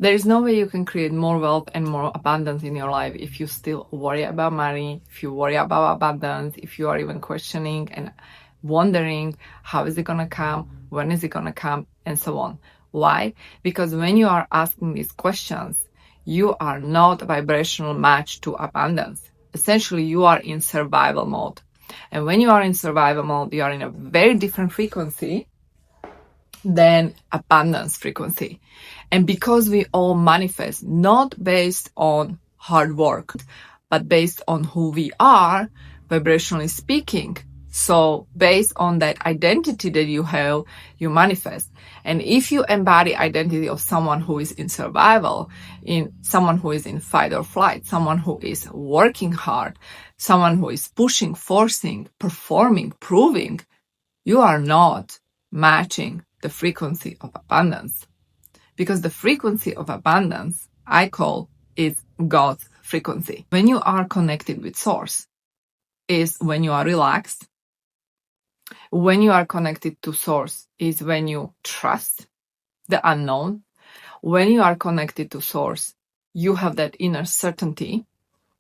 There is no way you can create more wealth and more abundance in your life if you still worry about money, if you worry about abundance, if you are even questioning and wondering how is it going to come, when is it going to come, and so on. Why? Because when you are asking these questions, you are not a vibrational match to abundance. Essentially, you are in survival mode. And when you are in survival mode, you are in a very different frequency than abundance frequency. And because we all manifest not based on hard work, but based on who we are, vibrationally speaking. So based on that identity that you have, you manifest. And if you embody identity of someone who is in survival, in someone who is in fight or flight, someone who is working hard, someone who is pushing, forcing, performing, proving, you are not matching the frequency of abundance. Because the frequency of abundance, I call it God's frequency. When you are connected with Source, is when you are relaxed. When you are connected to Source is when you trust the unknown. When you are connected to Source, you have that inner certainty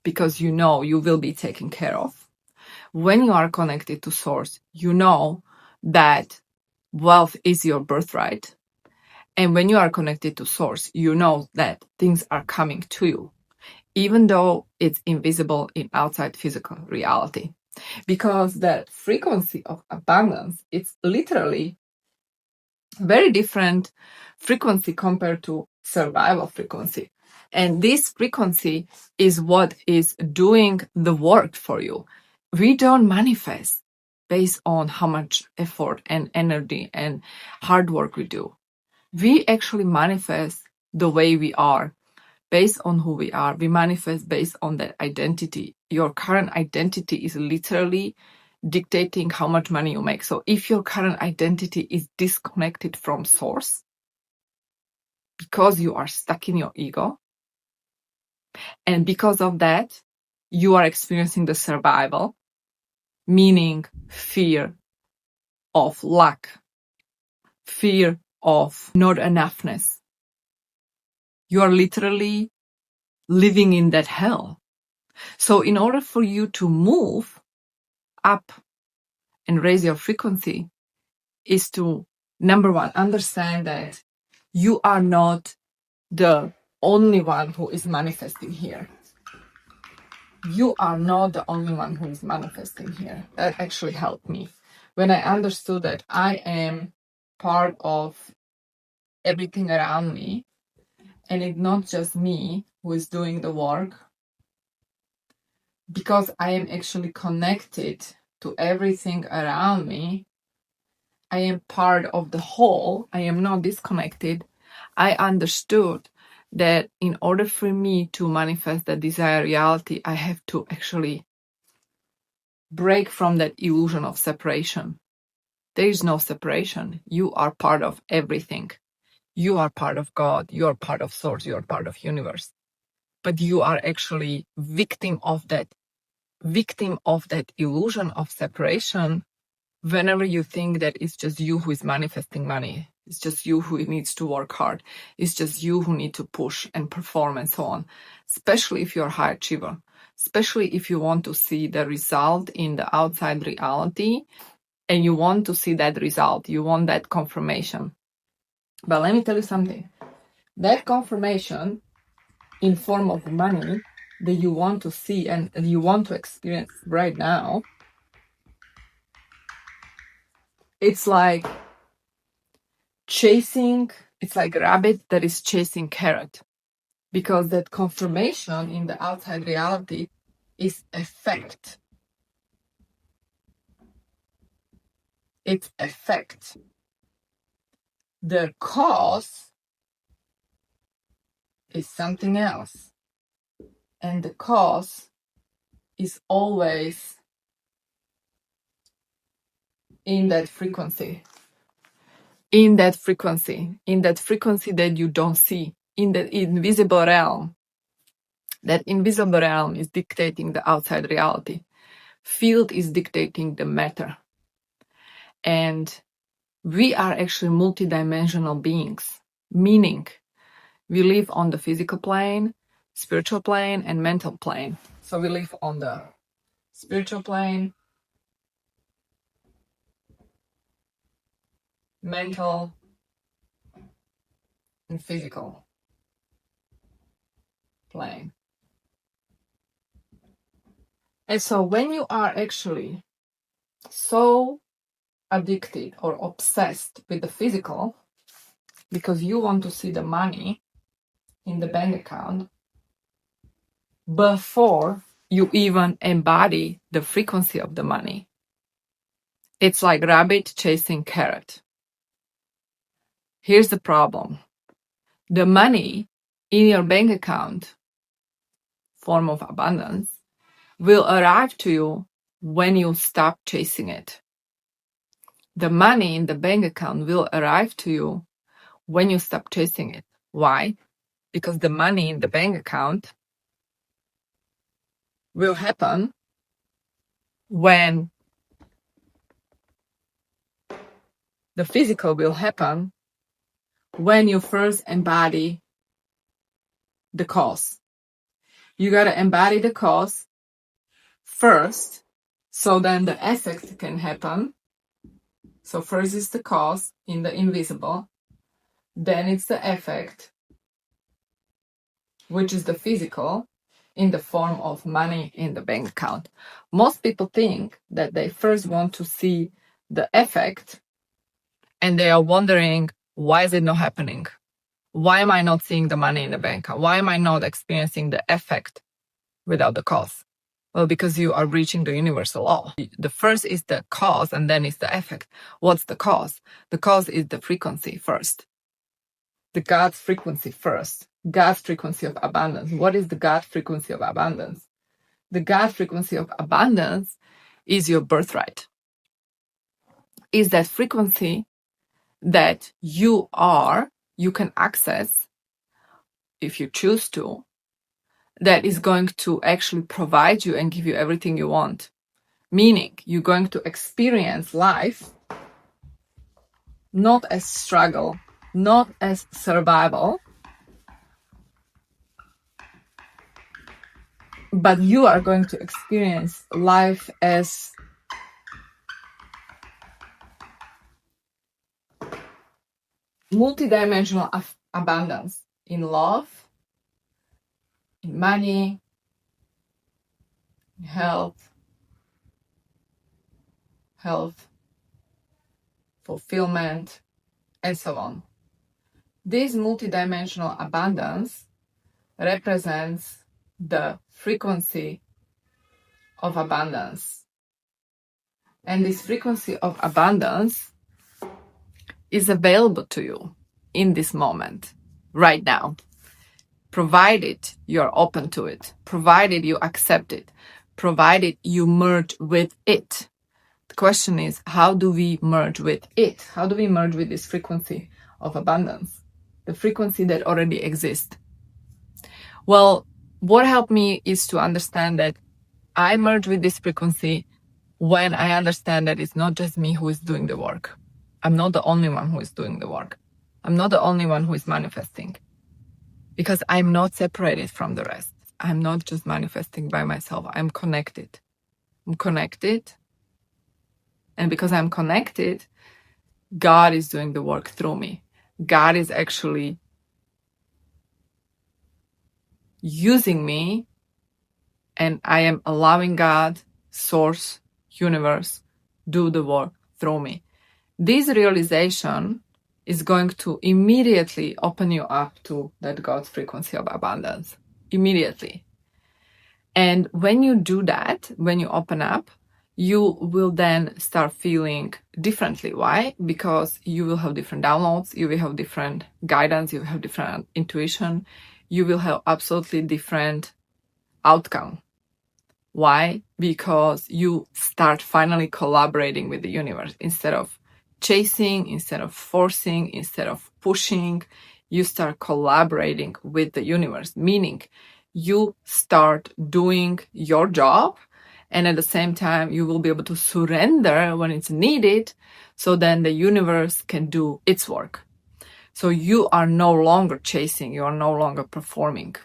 because you know you will be taken care of. When you are connected to Source, you know that wealth is your birthright. And when you are connected to Source, you know that things are coming to you, even though it's invisible in outside physical reality. Because that frequency of abundance, it's literally very different frequency compared to survival frequency. And this frequency is what is doing the work for you. We don't manifest based on how much effort and energy and hard work we do. We actually manifest the way we are, based on who we are. We manifest based on that identity. Your current identity is literally dictating how much money you make. So if your current identity is disconnected from Source, because you are stuck in your ego, and because of that, you are experiencing the survival, meaning fear of lack, fear of not enoughness. You are literally living in that hell. So in order for you to move up and raise your frequency is to, number one, understand that you are not the only one who is manifesting here. You are not the only one who is manifesting here. That actually helped me. When I understood that I am part of everything around me, and it's not just me who is doing the work, because I am actually connected to everything around me, I am part of the whole, I am not disconnected. I understood that in order for me to manifest the desired reality, I have to actually break from that illusion of separation. There is no separation. You are part of everything. You are part of God. You are part of Source. You are part of universe. But you are actually victim of that illusion of separation whenever you think that it's just you who is manifesting money. It's just you who needs to work hard. It's just you who need to push and perform and so on. Especially if you're a high achiever. Especially if you want to see the result in the outside reality and you want to see that result. You want that confirmation. But let me tell you something. That confirmation in form of money that you want to see and you want to experience right now, it's like it's like a rabbit that is chasing carrot, because that confirmation in the outside reality is effect. It's effect. The cause is something else. And the cause is always in that frequency. In that frequency that you don't see, in the invisible realm. That invisible realm is dictating the outside reality. Field is dictating the matter. And we are actually multidimensional beings, meaning We live on the physical plane, spiritual plane, and mental plane. So we live on the spiritual plane, mental, and physical plane. And so when you are actually so addicted or obsessed with the physical, because you want to see the money in the bank account before you even embody the frequency of the money, it's like rabbit chasing carrot. Here's the problem. The money in your bank account, form of abundance, will arrive to you when you stop chasing it. The money in the bank account will arrive to you when you stop chasing it. Why? Because the money in the bank account will happen when the physical will happen when you first embody the cause. You gotta embody the cause first, so then the effect can happen. So first is the cause in the invisible, then it's the effect, which is the physical, in the form of money in the bank account. Most people think that they first want to see the effect, and they are wondering, why is it not happening? Why am I not seeing the money in the bank account? Why am I not experiencing the effect without the cause? Well, because you are breaching the universal law. The first is the cause, and then is the effect. What's the cause? The cause is the frequency first. The God's frequency first. God's frequency of abundance. What is the God frequency of abundance? The God frequency of abundance is your birthright. Is that frequency that you can access if you choose to, that is going to actually provide you and give you everything you want. Meaning, you're going to experience life not as struggle, not as survival, but you are going to experience life as multidimensional abundance in love, in money, in health, fulfillment, and so on. This multidimensional abundance represents the frequency of abundance. And this frequency of abundance is available to you in this moment, right now, provided you're open to it, provided you accept it, provided you merge with it. The question is, how do we merge with it? How do we merge with this frequency of abundance? The frequency that already exists. Well, what helped me is to understand that I merge with this frequency when I understand that it's not just me who is doing the work. I'm not the only one who is doing the work. I'm not the only one who is manifesting. Because I'm not separated from the rest. I'm not just manifesting by myself. I'm connected. I'm connected. And because I'm connected, God is doing the work through me. God is actually using me, and I am allowing God, source, universe, do the work through me. This realization is going to immediately open you up to that God's frequency of abundance. Immediately. And when you do that, when you open up, you will then start feeling differently. Why? Because you will have different downloads, you will have different guidance, you will have different intuition, you will have absolutely different outcome. Why? Because you start finally collaborating with the universe. Instead of chasing, instead of forcing, instead of pushing, you start collaborating with the universe, meaning you start doing your job, and at the same time you will be able to surrender when it's needed, so then the universe can do its work. So you are no longer chasing, you are no longer performing.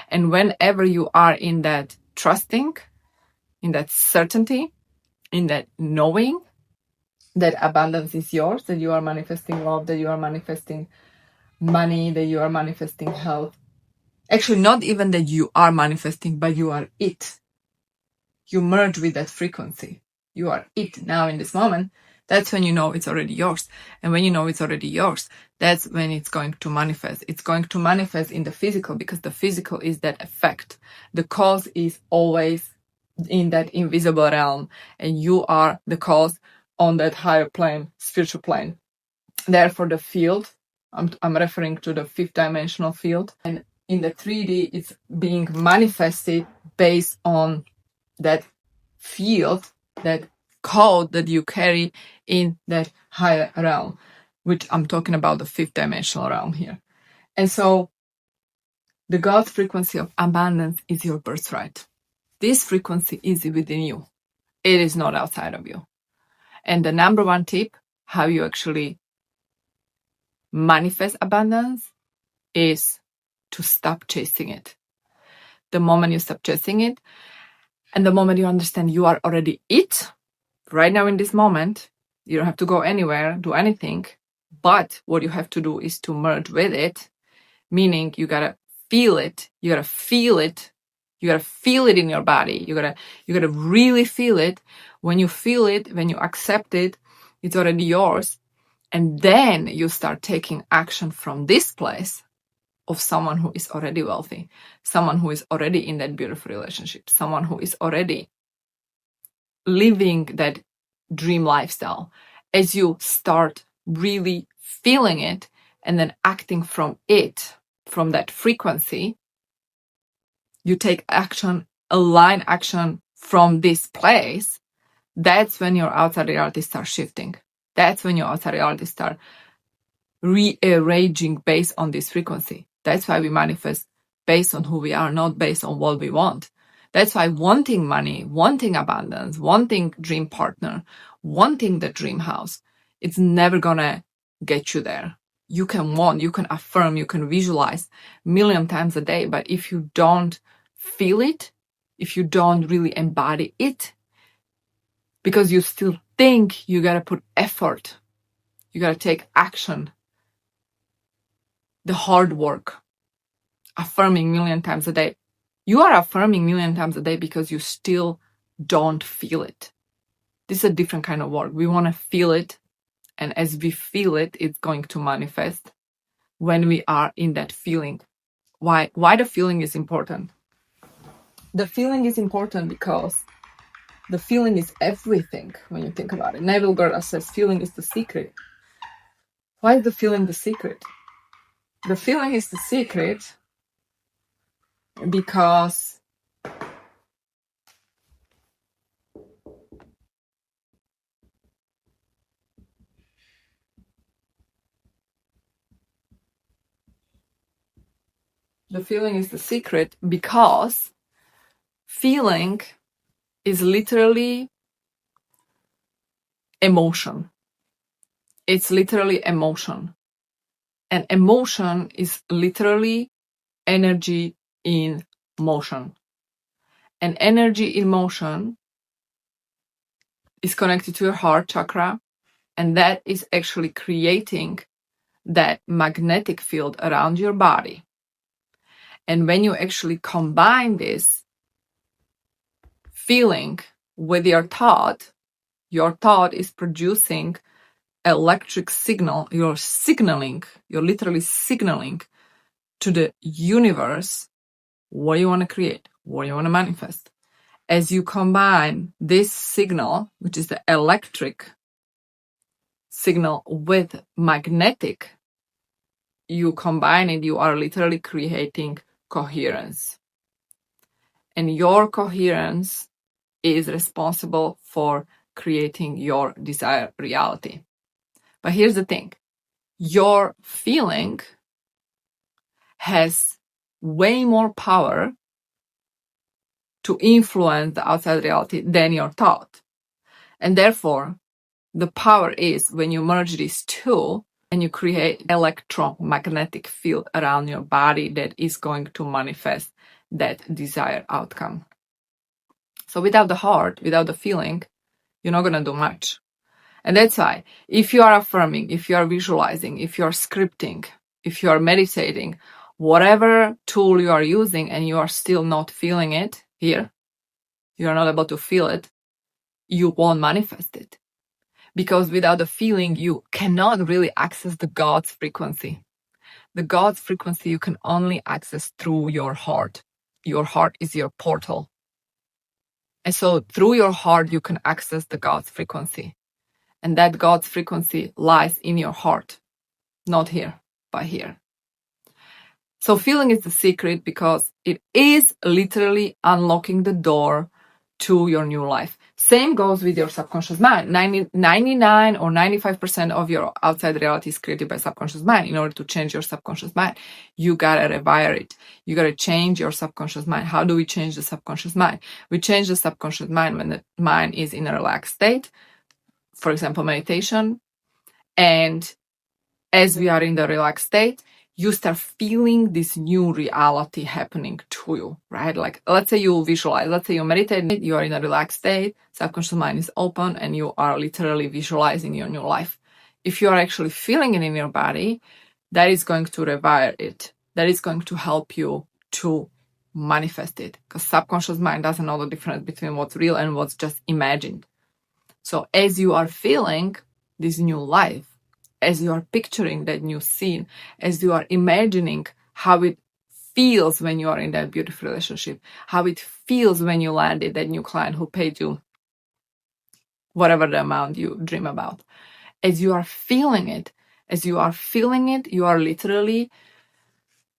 And whenever you are in that trusting, in that certainty, in that knowing that abundance is yours, that you are manifesting love, that you are manifesting money, that you are manifesting health. Actually, not even that you are manifesting, but you are it. You merge with that frequency. You are it now in this moment. That's when you know it's already yours. And when you know it's already yours, that's when it's going to manifest. It's going to manifest in the physical, because the physical is that effect. The cause is always in that invisible realm, and you are the cause on that higher plane, spiritual plane. Therefore, the field, I'm referring to the fifth dimensional field, and in the 3D, it's being manifested based on that field, that code that you carry in that higher realm, which I'm talking about the fifth dimensional realm here. And so the God frequency of abundance is your birthright. This frequency is within you. It is not outside of you. And the number one tip, how you actually manifest abundance, is to stop chasing it. The moment you stop chasing it, and the moment you understand you are already it, right now in this moment, you don't have to go anywhere, do anything, but what you have to do is to merge with it, meaning you gotta feel it, you gotta feel it, you gotta feel it in your body, you gotta really feel it. When you feel it, when you accept it, it's already yours, and then you start taking action from this place of someone who is already wealthy, someone who is already in that beautiful relationship, someone who is already living that dream lifestyle. As you start really feeling it and then acting from it, from that frequency, you take action, align action from this place. That's when your outside reality starts shifting. That's when your outside reality starts rearranging based on this frequency. That's why we manifest based on who we are, not based on what we want. That's why wanting money, wanting abundance, wanting dream partner, wanting the dream house, it's never gonna get you there. You can want, you can affirm, you can visualize a million times a day, but if you don't feel it, if you don't really embody it, because you still think you gotta put effort, you gotta take action, the hard work, affirming a million times a day. You are affirming a million times a day because you still don't feel it. This is a different kind of work. We want to feel it. And as we feel it, it's going to manifest when we are in that feeling. Why the feeling is important? The feeling is important because the feeling is everything when you think about it. Neville Goddard says feeling is the secret. Why is the feeling the secret? The feeling is the secret because feeling is literally emotion. It's literally emotion. And emotion is literally energy in motion. And energy in motion is connected to your heart chakra, and that is actually creating that magnetic field around your body. And when you actually combine this feeling with your thought is producing electric signal. You're literally signaling to the universe what you want to create, what you want to manifest. As you combine this signal, which is the electric signal, with magnetic, you combine it, you are literally creating coherence. And your coherence is responsible for creating your desired reality. But here's the thing. Your feeling has way more power to influence the outside reality than your thought. And therefore, the power is when you merge these two, and you create electromagnetic field around your body that is going to manifest that desired outcome. So without the heart, without the feeling, you're not going to do much. And that's why if you are affirming, if you are visualizing, if you are scripting, if you are meditating, whatever tool you are using and you are still not feeling it here, you are not able to feel it, you won't manifest it. Because without the feeling, you cannot really access the God's frequency. The God's frequency you can only access through your heart. Your heart is your portal. And so through your heart, you can access the God's frequency. And that God's frequency lies in your heart. Not here, but here. So feeling is the secret because it is literally unlocking the door to your new life. Same goes with your subconscious mind. 99 or 95% of your outside reality is created by subconscious mind. In order to change your subconscious mind, you gotta rewire it. You gotta change your subconscious mind. How do we change the subconscious mind? We change the subconscious mind when the mind is in a relaxed state. For example, meditation. And as we are in the relaxed state, you start feeling this new reality happening to you, right? Like, let's say you visualize, let's say you meditate, you are in a relaxed state, subconscious mind is open, and you are literally visualizing your new life. If you are actually feeling it in your body, that is going to rewire it. That is going to help you to manifest it, because subconscious mind doesn't know the difference between what's real and what's just imagined. So as you are feeling this new life, as you are picturing that new scene, as you are imagining how it feels when you are in that beautiful relationship, how it feels when you landed that new client who paid you whatever the amount you dream about. As you are feeling it, you are literally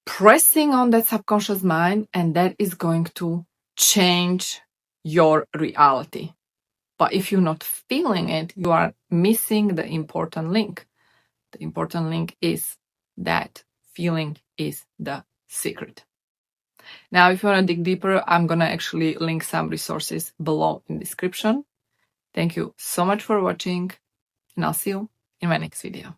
pressing on that subconscious mind, and that is going to change your reality. But if you're not feeling it, you are missing the important link. The important link is that feeling is the secret. Now, if you want to dig deeper, I'm going to actually link some resources below in the description. Thank you so much for watching, and I'll see you in my next video.